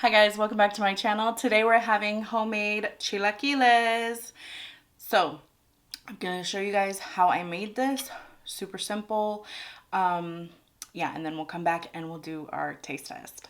Hi guys, welcome back to my channel. Today we're having homemade chilaquiles. So I'm gonna show you guys how I made this. Super simple. Yeah, and then we'll come back and we'll do our taste test.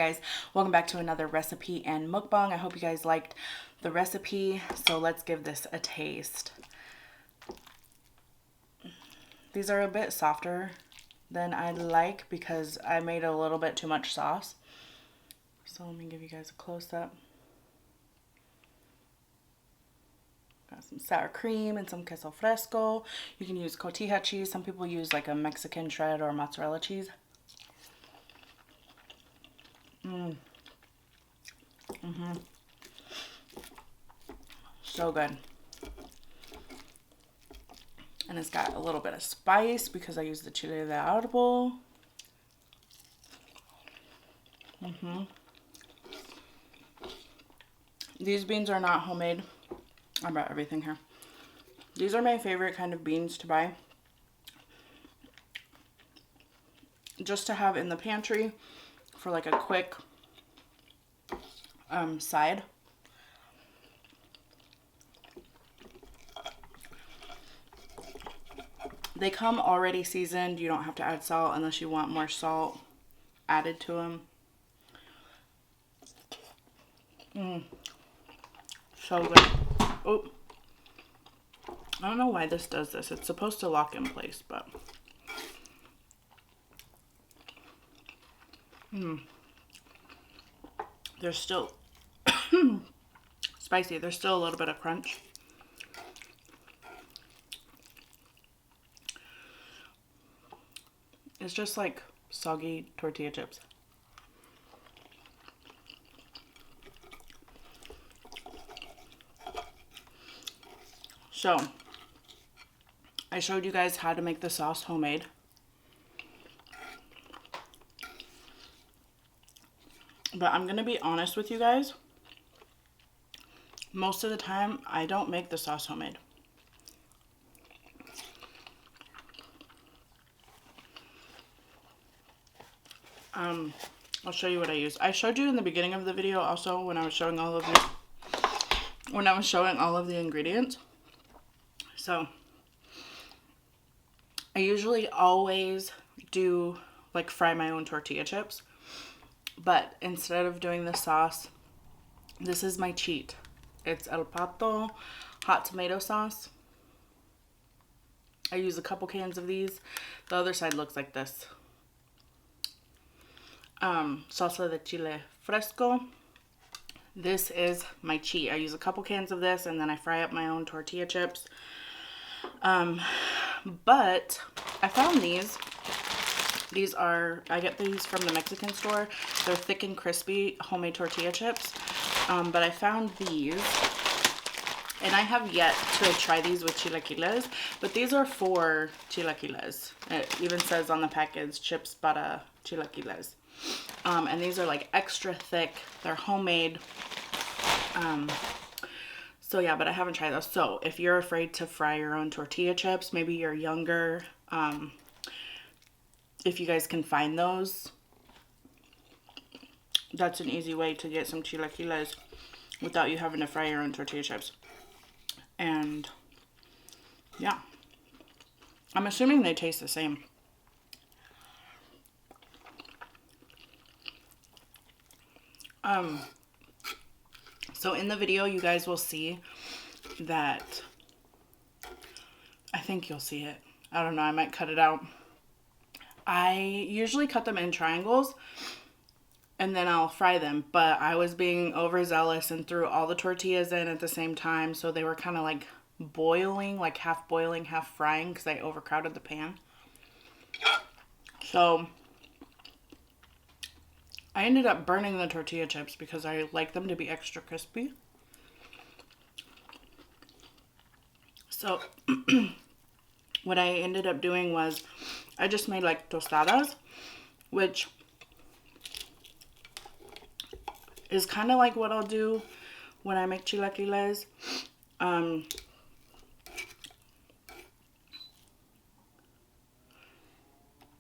guys, welcome back to another recipe and mukbang. I hope you guys liked the recipe, so let's give this a taste. These are a bit softer than I like because I made a little bit too much sauce. So let me give you guys a close-up. Got some sour cream and some queso fresco. You can use cotija cheese. Some people use like a Mexican shred or mozzarella cheese. So good. And it's got a little bit of spice because I use the Chile de Arbol. These beans are not homemade. I brought everything here. These are my favorite kind of beans to buy. Just to have in the pantry for like a quick side. They come already seasoned. You don't have to add salt unless you want more salt added to them. So good. Oh, I don't know why this does this. It's supposed to lock in place, but there's still spicy. There's still a little bit of crunch. It's just like soggy tortilla chips. So, I showed you guys how to make the sauce homemade. But I'm going to be honest with you guys. Most of the time, I don't make the sauce homemade. I'll show you what I use. I showed you in the beginning of the video also when I was showing all of the ingredients. So I usually always do like fry my own tortilla chips, but instead of doing the sauce, this is my cheat. It's El Pato hot tomato sauce. I use a couple cans of these. The other side looks like this. Salsa de chile fresco. This is my cheat. I use a couple cans of this and then I fry up my own tortilla chips. But I found these. These are, I get these from the Mexican store. They're thick and crispy homemade tortilla chips. But I found these. And I have yet to try these with chilaquiles. But these are for chilaquiles. It even says on the package, chips para chilaquiles. And these are like extra thick. They're homemade. So yeah, but I haven't tried those. So if you're afraid to fry your own tortilla chips, maybe you're younger, if you guys can find those, that's an easy way to get some chilaquiles without you having to fry your own tortilla chips. And yeah, I'm assuming they taste the same. So in the video, you guys will see that, I think you'll see it. I don't know, I might cut it out. I usually cut them in triangles and then I'll fry them, but I was being overzealous and threw all the tortillas in at the same time, so they were kind of like boiling, like half boiling, half frying, because I overcrowded the pan. So I ended up burning the tortilla chips because I like them to be extra crispy. So what I ended up doing was I just made like tostadas, which is kind of like what I'll do when I make chilaquiles.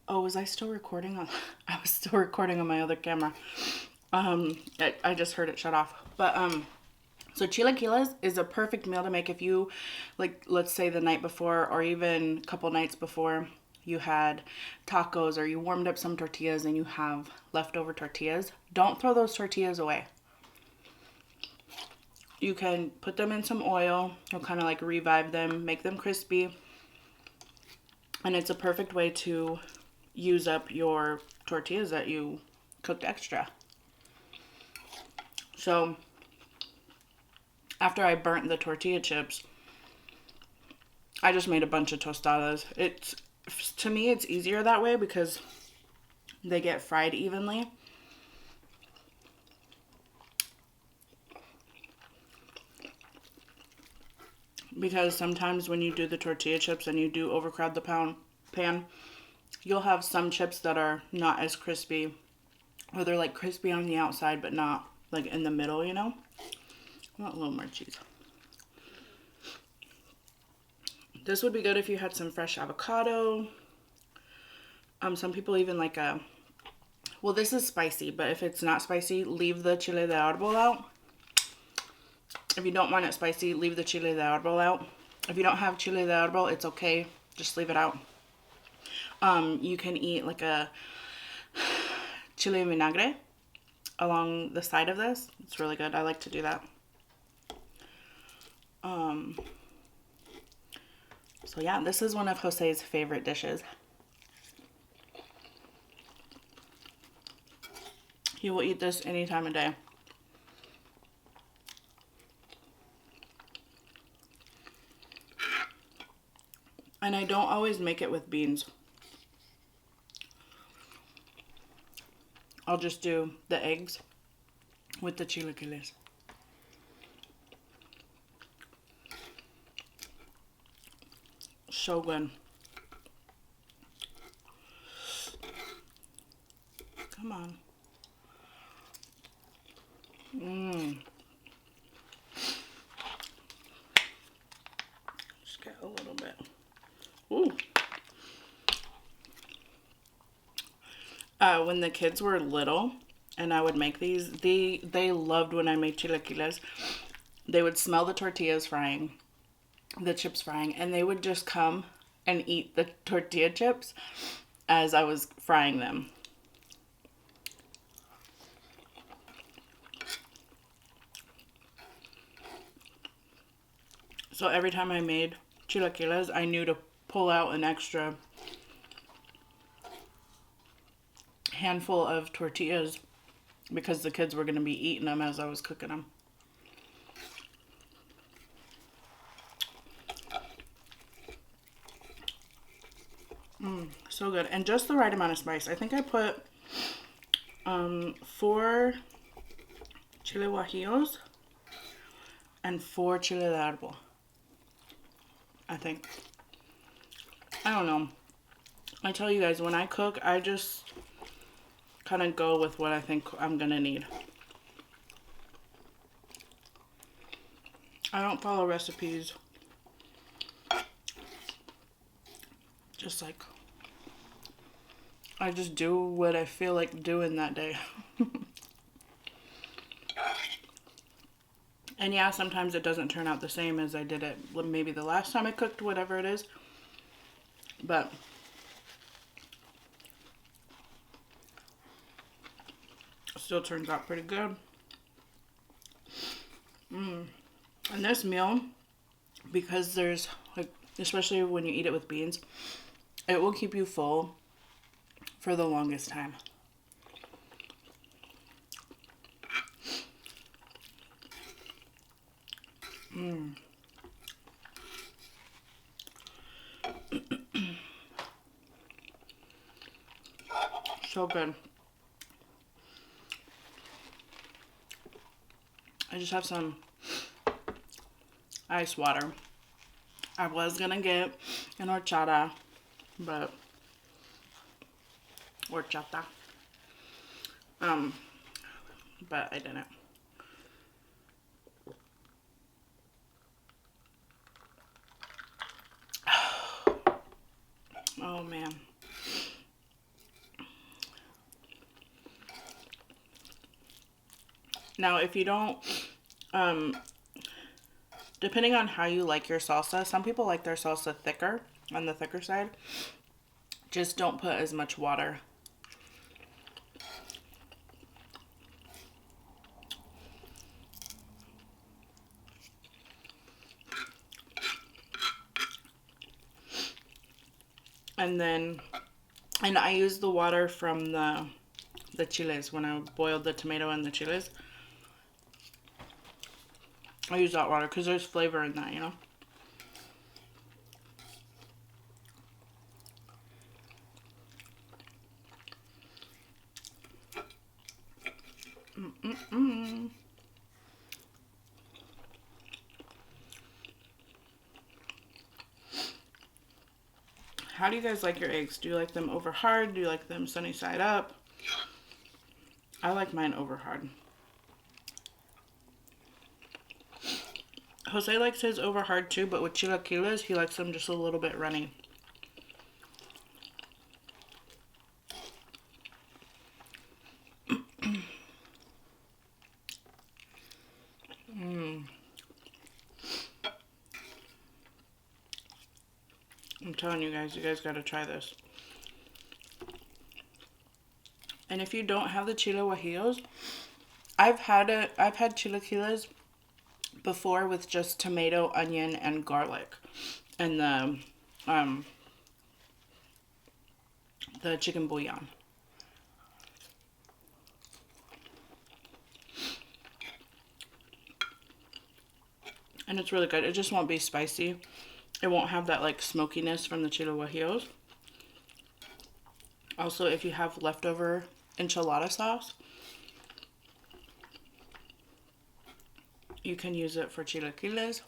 Oh, was I still recording on? I was still recording on my other camera. I just heard it shut off. But so chilaquiles is a perfect meal to make if you, like, let's say the night before or even a couple nights before, you had tacos or you warmed up some tortillas and you have leftover tortillas, don't throw those tortillas away. You can put them in some oil. You'll kind of like revive them, make them crispy. And it's a perfect way to use up your tortillas that you cooked extra. So after I burnt the tortilla chips, I just made a bunch of tostadas. To me, it's easier that way because they get fried evenly. Because sometimes when you do the tortilla chips and you do overcrowd the pan, you'll have some chips that are not as crispy, or they're like crispy on the outside but not like in the middle, you know? I want a little more cheese. This would be good if you had some fresh avocado. Some people even like well, this is spicy, but if it's not spicy, leave the Chile de Arbol out. If you don't want it spicy, leave the Chile de Arbol out. If you don't have Chile de Arbol, it's okay. Just leave it out. You can eat like a chile vinagre along the side of this. It's really good. I like to do that. So yeah, this is one of Jose's favorite dishes. He will eat this any time of day. And I don't always make it with beans. I'll just do the eggs with the chilaquiles. So good. Come on. Just get a little bit. Ooh. When the kids were little and I would make these, they loved when I made chilaquiles. They would smell the tortillas frying, the chips frying, and they would just come and eat the tortilla chips as I was frying them. So every time I made chilaquiles, I knew to pull out an extra handful of tortillas because the kids were going to be eating them as I was cooking them. So good. And just the right amount of spice. I think I put 4 Chile Juajillos and 4 Chile de Arbol. I think. I don't know. I tell you guys, when I cook, I just kind of go with what I think I'm going to need. I don't follow recipes. Just like, I just do what I feel like doing that day. And yeah, sometimes it doesn't turn out the same as I did it maybe the last time I cooked, whatever it is. But still turns out pretty good. And this meal, because there's like, especially when you eat it with beans, it will keep you full for the longest time. So good. I just have some ice water. I was gonna get an horchata, but I didn't. Oh man. Now, if you don't, depending on how you like your salsa, some people like their salsa thicker, on the thicker side. Just don't put as much water. And I use the water from the chiles when I boiled the tomato and the chiles. I use that water because there's flavor in that, you know. How do you guys like your eggs? Do you like them over hard? Do you like them sunny side up? I like mine over hard. Jose likes his over hard too, but with chilaquiles, he likes them just a little bit runny. I'm telling you guys gotta try this. And if you don't have the Chile Juajillos, I've had chilaquiles before with just tomato, onion, and garlic, and the chicken bouillon. And it's really good. It just won't be spicy. It won't have that like smokiness from the Chile Juajillos. Also, if you have leftover enchilada sauce, you can use it for chilaquiles.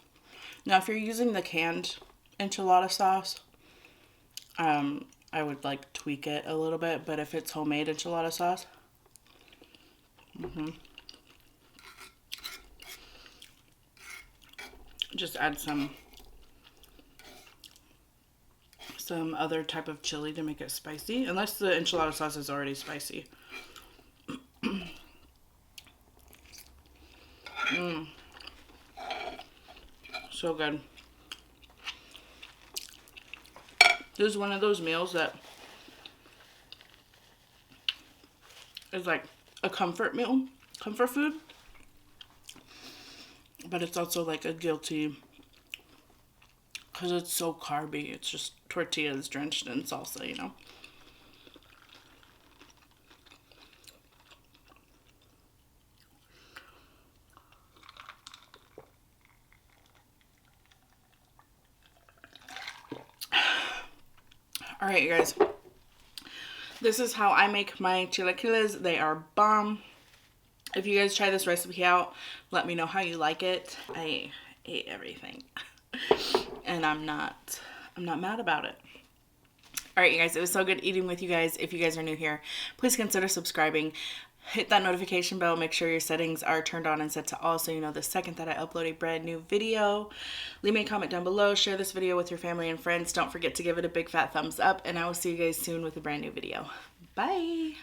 Now, if you're using the canned enchilada sauce, I would like tweak it a little bit, but if it's homemade enchilada sauce, just add some other type of chili to make it spicy, unless the enchilada sauce is already spicy. So good. This is one of those meals that is like a comfort meal, comfort food, but it's also like a guilty, because it's so carby. It's just tortillas drenched in salsa, you know. All right, you guys. This is how I make my chilaquiles. They are bomb. If you guys try this recipe out, let me know how you like it. I ate everything. And I'm not mad about it. All right, you guys, it was so good eating with you guys. If you guys are new here, please consider subscribing. Hit that notification bell. Make sure your settings are turned on and set to all so you know the second that I upload a brand new video. Leave me a comment down below. Share this video with your family and friends. Don't forget to give it a big fat thumbs up, and I will see you guys soon with a brand new video. Bye.